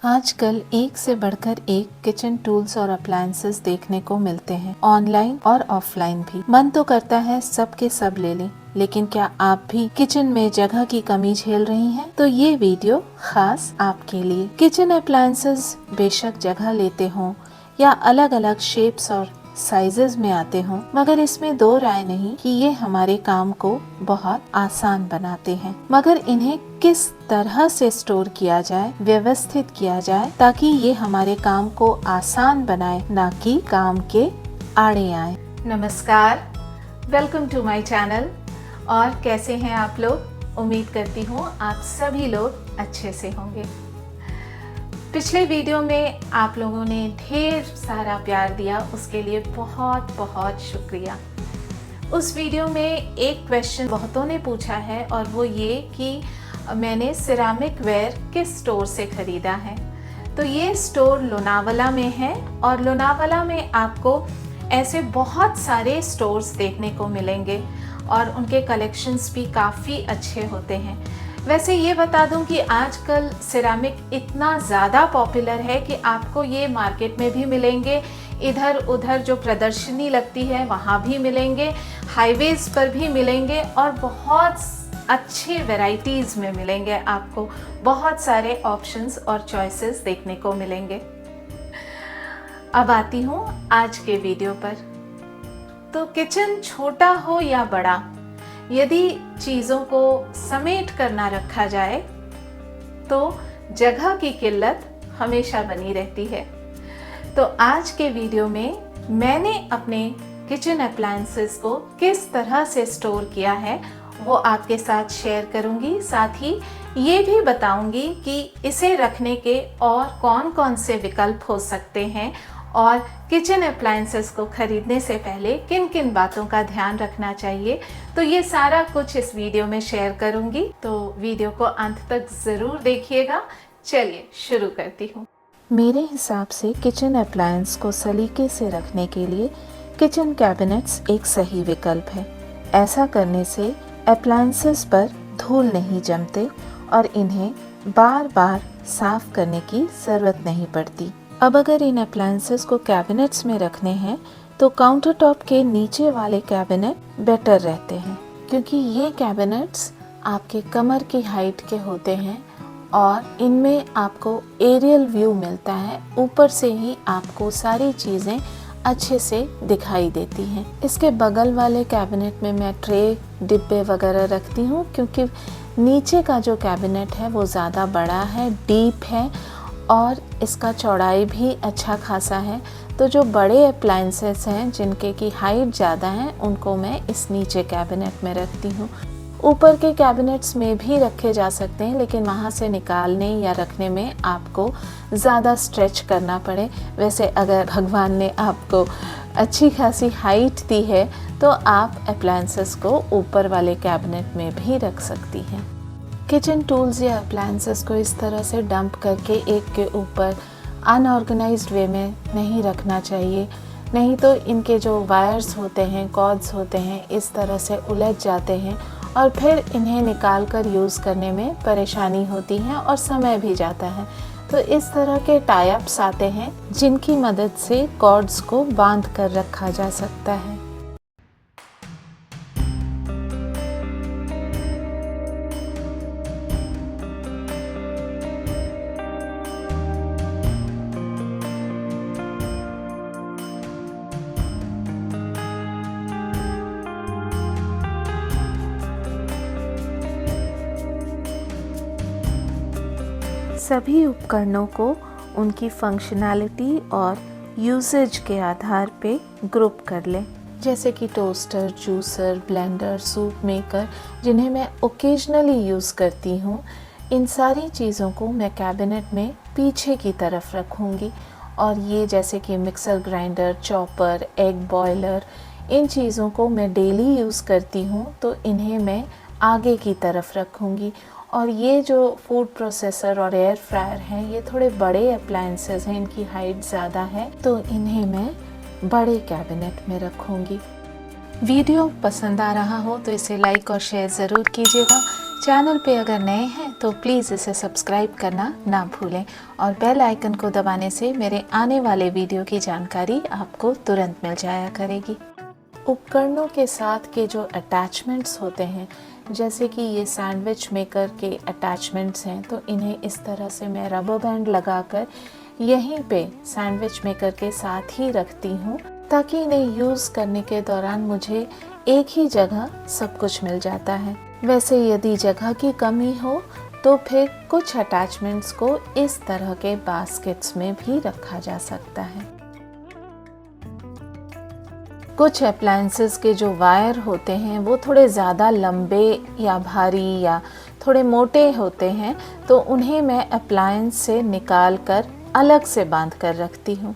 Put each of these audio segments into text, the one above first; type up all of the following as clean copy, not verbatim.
आजकल एक से बढ़कर एक किचन टूल्स और अप्लायंसेस देखने को मिलते हैं, ऑनलाइन और ऑफलाइन भी। मन तो करता है सब के सब ले लें, लेकिन क्या आप भी किचन में जगह की कमी झेल रही हैं? तो ये वीडियो खास आपके लिए। किचन अप्लायंसेस बेशक जगह लेते हों या अलग अलग शेप्स और साइजेस में आते हों, मगर इसमें दो राय नहीं कि ये हमारे काम को बहुत आसान बनाते हैं। मगर इन्हें किस तरह से स्टोर किया जाए, व्यवस्थित किया जाए, ताकि ये हमारे काम को आसान बनाए, ना कि काम के आड़े आए। नमस्कार, वेलकम टू माय चैनल। और कैसे हैं आप लोग? उम्मीद करती हूँ आप सभी लोग अच्छे से होंगे। पिछले वीडियो में आप लोगों ने ढेर सारा प्यार दिया, उसके लिए बहुत बहुत शुक्रिया। उस वीडियो में एक क्वेश्चन बहुतों ने पूछा है और वो ये कि मैंने सिरामिक वेयर किस स्टोर से ख़रीदा है। तो ये स्टोर लोनावाला में है और लोनावाला में आपको ऐसे बहुत सारे स्टोर्स देखने को मिलेंगे और उनके कलेक्शंस भी काफ़ी अच्छे होते हैं। वैसे ये बता दूं कि आजकल सिरामिक इतना ज़्यादा पॉपुलर है कि आपको ये मार्केट में भी मिलेंगे, इधर उधर जो प्रदर्शनी लगती है वहाँ भी मिलेंगे, हाईवेज़ पर भी मिलेंगे और बहुत अच्छे वैरायटीज़ में मिलेंगे। आपको बहुत सारे ऑप्शंस और चॉइसेस देखने को मिलेंगे। अब आती हूँ आज के वीडियो पर। तो किचन छोटा हो या बड़ा, यदि चीज़ों को समेट कर ना रखा जाए तो जगह की किल्लत हमेशा बनी रहती है। तो आज के वीडियो में मैंने अपने किचन अप्लायंसेस को किस तरह से स्टोर किया है वो आपके साथ शेयर करूंगी। साथ ही ये भी बताऊंगी कि इसे रखने के और कौन कौन से विकल्प हो सकते हैं और किचन अप्लायंसेस को खरीदने से पहले किन किन बातों का ध्यान रखना चाहिए। तो ये सारा कुछ इस वीडियो में शेयर करूंगी, तो वीडियो को अंत तक ज़रूर देखिएगा। चलिए शुरू करती हूँ। मेरे हिसाब से किचन अप्लायंस को सलीके से रखने के लिए किचन कैबिनेट्स एक सही विकल्प है। ऐसा करने से अप्लायंसेस पर धूल नहीं जमते और इन्हें बार बार साफ करने की ज़रूरत नहीं पड़ती। अब अगर इन अप्लायंसेस को कैबिनेट्स में रखने हैं तो काउंटर टॉप के नीचे वाले कैबिनेट बेटर रहते हैं, क्योंकि ये कैबिनेट्स आपके कमर की हाइट के होते हैं और इनमें आपको एरियल व्यू मिलता है। ऊपर से ही आपको सारी चीज़ें अच्छे से दिखाई देती हैं। इसके बगल वाले कैबिनेट में मैं ट्रे, डिब्बे वगैरह रखती हूँ, क्योंकि नीचे का जो कैबिनेट है वो ज़्यादा बड़ा है, डीप है और इसका चौड़ाई भी अच्छा खासा है। तो जो बड़े अप्लायंसेस हैं जिनके की हाइट ज़्यादा है उनको मैं इस नीचे कैबिनेट में रखती हूँ। ऊपर के कैबिनेट्स में भी रखे जा सकते हैं, लेकिन वहाँ से निकालने या रखने में आपको ज़्यादा स्ट्रेच करना पड़े। वैसे अगर भगवान ने आपको अच्छी खासी हाइट दी है तो आप अप्लायंसेस को ऊपर वाले कैबिनेट में भी रख सकती हैं। किचन टूल्स या अप्लायंसेस को इस तरह से डंप करके एक के ऊपर अनऑर्गेनाइज्ड वे में नहीं रखना चाहिए, नहीं तो इनके जो वायर्स होते हैं, कॉर्ड्स होते हैं, इस तरह से उलझ जाते हैं और फिर इन्हें निकाल कर यूज़ करने में परेशानी होती है और समय भी जाता है। तो इस तरह के टाई अप्स आते हैं जिनकी मदद से कॉर्ड्स को बांध कर रखा जा सकता है। सभी उपकरणों को उनकी फंक्शनैलिटी और यूसेज के आधार पे ग्रुप कर लें, जैसे कि toaster, juicer, blender, soup maker, जिन्हें मैं ओकेजनली यूज़ करती हूँ। इन सारी चीज़ों को मैं कैबिनेट में पीछे की तरफ रखूँगी और ये जैसे कि mixer grinder, chopper, egg boiler, इन चीज़ों को मैं डेली यूज़ करती हूँ तो इन्हें मैं आगे की तरफ रखूँगी। और ये जो फूड प्रोसेसर और एयर फ्रायर हैं, ये थोड़े बड़े अप्लायंसेस हैं, इनकी हाइट ज़्यादा है, तो इन्हें मैं बड़े कैबिनेट में रखूँगी। वीडियो पसंद आ रहा हो तो इसे लाइक और शेयर ज़रूर कीजिएगा। चैनल पे अगर नए हैं तो प्लीज़ इसे सब्सक्राइब करना ना भूलें और बेल आइकन को दबाने से मेरे आने वाले वीडियो की जानकारी आपको तुरंत मिल जाया करेगी। उपकरणों के साथ के जो अटैचमेंट्स होते हैं, जैसे कि ये सैंडविच मेकर के अटैचमेंट्स हैं, तो इन्हें इस तरह से मैं रबर बैंड लगाकर यहीं पे सैंडविच मेकर के साथ ही रखती हूँ, ताकि इन्हें यूज़ करने के दौरान मुझे एक ही जगह सब कुछ मिल जाता है। वैसे यदि जगह की कमी हो तो फिर कुछ अटैचमेंट्स को इस तरह के बास्केट्स में भी रखा जा सकता है। कुछ अप्लायंसेस के जो वायर होते हैं वो थोड़े ज़्यादा लंबे या भारी या थोड़े मोटे होते हैं, तो उन्हें मैं अप्लायंस से निकाल कर अलग से बांध कर रखती हूँ।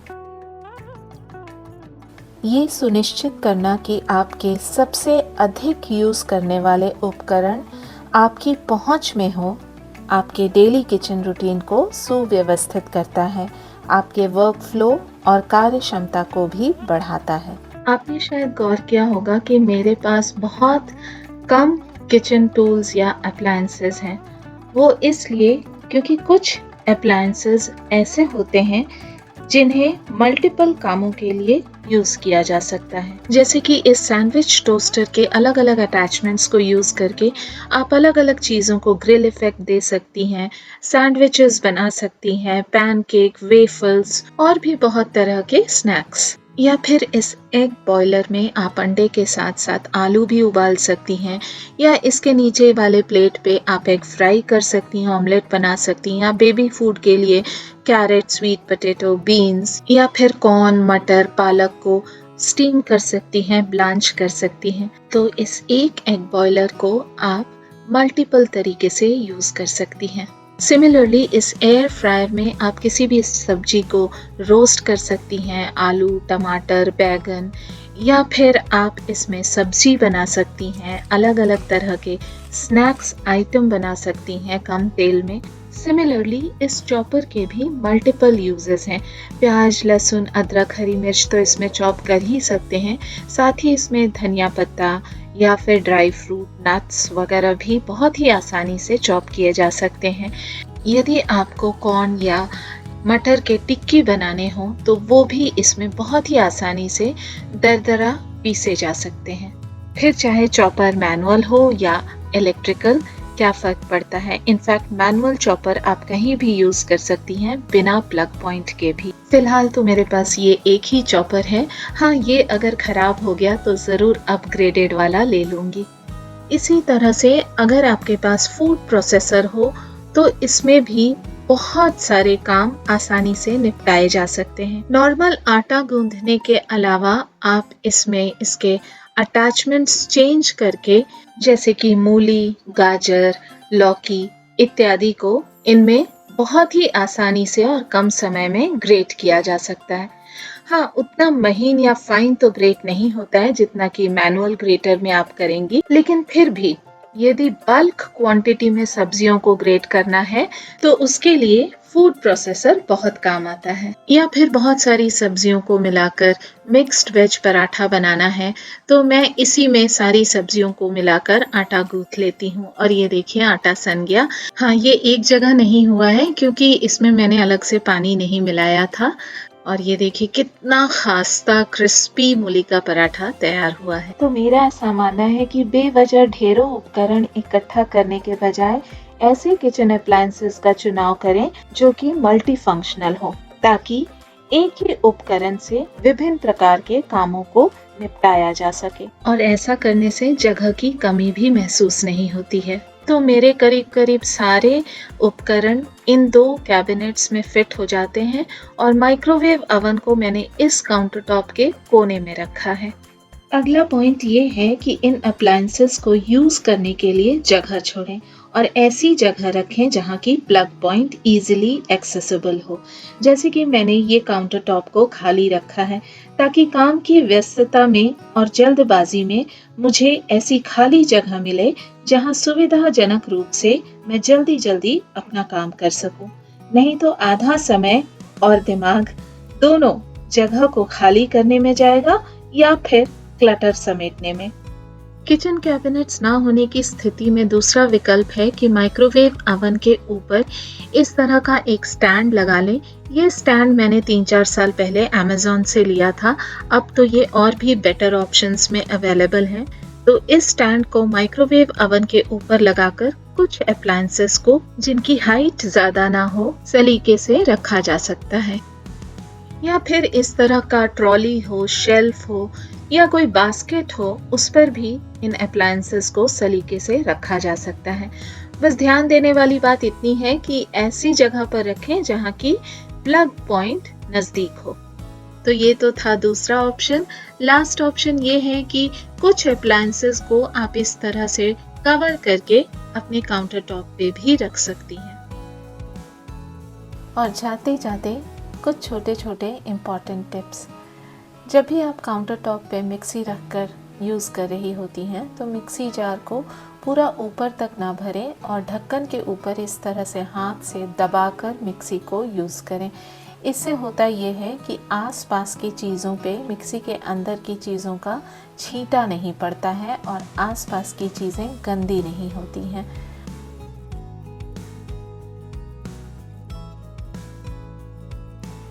ये सुनिश्चित करना कि आपके सबसे अधिक यूज़ करने वाले उपकरण आपकी पहुँच में हो, आपके डेली किचन रूटीन को सुव्यवस्थित करता है, आपके वर्क फ्लो और कार्य क्षमता को भी बढ़ाता है। आपने शायद गौर किया होगा कि मेरे पास बहुत कम किचन टूल्स या अप्लायंसेस हैं। वो इसलिए क्योंकि कुछ अप्लायंसेस ऐसे होते हैं जिन्हें मल्टीपल कामों के लिए यूज़ किया जा सकता है। जैसे कि इस सैंडविच टोस्टर के अलग अलग अटैचमेंट्स को यूज़ करके आप अलग अलग चीज़ों को ग्रिल इफेक्ट दे सकती हैं, सैंडविचेस बना सकती हैं, पैनकेक, वेफल्स और भी बहुत तरह के स्नैक्स। या फिर इस एग बॉयलर में आप अंडे के साथ साथ आलू भी उबाल सकती हैं, या इसके नीचे वाले प्लेट पे आप एग फ्राई कर सकती हैं, ऑमलेट बना सकती हैं, या बेबी फूड के लिए कैरेट, स्वीट पोटैटो, बीन्स या फिर कॉर्न, मटर, पालक को स्टीम कर सकती हैं, ब्लांच कर सकती हैं। तो इस एक एग बॉयलर को आप मल्टीपल तरीके से यूज़ कर सकती हैं। सिमिलरली इस एयर फ्रायर में आप किसी भी सब्जी को रोस्ट कर सकती हैं, आलू, टमाटर, बैगन, या फिर आप इसमें सब्जी बना सकती हैं, अलग अलग तरह के स्नैक्स आइटम बना सकती हैं कम तेल में। सिमिलरली इस चॉपर के भी मल्टीपल यूजेस हैं। प्याज, लहसुन, अदरक, हरी मिर्च तो इसमें चॉप कर ही सकते हैं, साथ ही इसमें धनिया पत्ता या फिर ड्राई फ्रूट, नट्स वगैरह भी बहुत ही आसानी से चॉप किए जा सकते हैं। यदि आपको कॉर्न या मटर के टिक्की बनाने हो तो वो भी इसमें बहुत ही आसानी से दरदरा पीसे जा सकते हैं। फिर चाहे चॉपर मैनुअल हो या इलेक्ट्रिकल, क्या फ़र्क पड़ता है। इनफैक्ट मैनुअल चॉपर आप कहीं भी यूज़ कर सकती हैं बिना प्लग पॉइंट के भी। फिलहाल तो मेरे पास ये एक ही चॉपर है। हाँ, ये अगर ख़राब हो गया तो ज़रूर अपग्रेडेड वाला ले लूँगी। इसी तरह से अगर आपके पास फूड प्रोसेसर हो तो इसमें भी बहुत सारे काम आसानी से निपटाए जा सकते हैं। नॉर्मल आटा गूंदने के अलावा आप इसमें इसके अटैचमेंट्स चेंज करके, जैसे कि मूली, गाजर, लौकी इत्यादि को इनमें बहुत ही आसानी से और कम समय में ग्रेट किया जा सकता है। हाँ, उतना महीन या फाइन तो ग्रेट नहीं होता है जितना कि मैनुअल ग्रेटर में आप करेंगी, लेकिन फिर भी यदि बल्क क्वांटिटी में सब्जियों को ग्रेट करना है तो उसके लिए फूड प्रोसेसर बहुत काम आता है। या फिर बहुत सारी सब्जियों को मिलाकर मिक्स्ड वेज पराठा बनाना है तो मैं इसी में सारी सब्जियों को मिलाकर आटा गूंथ लेती हूँ। और ये देखिए आटा सन गया। हाँ, ये एक जगह नहीं हुआ है क्योंकि इसमें मैंने अलग से पानी नहीं मिलाया था। और ये देखिए कितना खास्ता क्रिस्पी मूली का पराठा तैयार हुआ है। तो मेरा ऐसा मानना है कि बेवजह ढेरों उपकरण इकट्ठा करने के बजाय ऐसे किचन अप्लायंसेस का चुनाव करें जो कि मल्टी फंक्शनल हो, ताकि एक ही उपकरण से विभिन्न प्रकार के कामों को निपटाया जा सके। और ऐसा करने से जगह की कमी भी महसूस नहीं होती है। तो मेरे करीब करीब सारे उपकरण इन 2 कैबिनेट्स में फिट हो जाते हैं और माइक्रोवेव अवन को मैंने इस काउंटर टॉप के कोने में रखा है। अगला पॉइंट ये है कि इन अप्लायंसेस को यूज करने के लिए जगह छोड़ें और ऐसी जगह रखें जहाँ की प्लग पॉइंट इजीली एक्सेसिबल हो। जैसे कि मैंने ये काउंटर टॉप को खाली रखा है ताकि काम की व्यस्तता में और जल्दबाजी में मुझे ऐसी खाली जगह मिले जहाँ सुविधाजनक रूप से मैं जल्दी जल्दी अपना काम कर सकूं। नहीं तो आधा समय और दिमाग दोनों जगह को खाली करने में जाएगा या फिर क्लटर समेटने में। किचन कैबिनेट्स ना होने की स्थिति में दूसरा विकल्प है कि माइक्रोवेव अवन के ऊपर इस तरह का एक स्टैंड लगा लें। ये स्टैंड मैंने 3-4 साल पहले अमेज़न से लिया था। अब तो ये और भी बेटर ऑप्शंस में अवेलेबल है। तो इस स्टैंड को माइक्रोवेव अवन के ऊपर लगाकर कुछ अप्लायंसेस को जिनकी हाइट ज़्यादा ना हो सलीके से रखा जा सकता है। या फिर इस तरह का ट्रॉली हो, शेल्फ हो या कोई बास्केट हो, उस पर भी इन अप्लायंसेस को सलीके से रखा जा सकता है। बस ध्यान देने वाली बात इतनी है कि ऐसी जगह पर रखें जहां की प्लग पॉइंट नजदीक हो। तो ये तो था दूसरा ऑप्शन। लास्ट ऑप्शन ये है कि कुछ अप्लायंसेस को आप इस तरह से कवर करके अपने काउंटर टॉप पे भी रख सकती हैं। और जाते जाते कुछ छोटे छोटे इम्पॉर्टेंट टिप्स। जब भी आप काउंटर टॉप पे मिक्सी रखकर यूज़ कर रही होती हैं तो मिक्सी जार को पूरा ऊपर तक ना भरें और ढक्कन के ऊपर इस तरह से हाथ से दबाकर मिक्सी को यूज़ करें। इससे होता ये है कि आसपास की चीज़ों पे मिक्सी के अंदर की चीज़ों का छींटा नहीं पड़ता है और आसपास की चीज़ें गंदी नहीं होती हैं।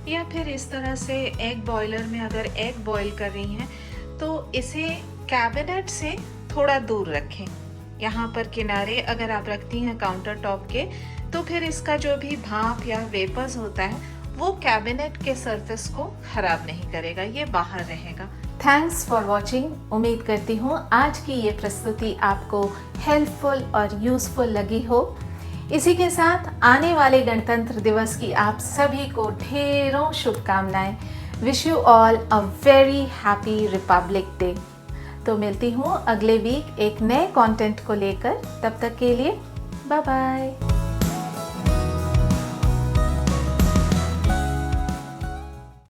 या फिर इस तरह से एग बॉयलर में अगर एग बॉईल कर रही हैं तो इसे कैबिनेट से थोड़ा दूर रखें। यहाँ पर किनारे अगर आप रखती हैं काउंटर टॉप के तो फिर इसका जो भी भाप या वेपर्स होता है वो कैबिनेट के सरफेस को खराब नहीं करेगा, ये बाहर रहेगा। Thanks for watching. उम्मीद करती हूँ आज की ये प्रस्तुति आपको हेल्पफुल और यूजफुल लगी हो। इसी के साथ आने वाले गणतंत्र दिवस की आप सभी को ढेरों शुभकामनाएं। Wish you all a very happy Republic day. तो मिलती हूँ अगले वीक एक नए कंटेंट को लेकर। तब तक के लिए बाय बाय।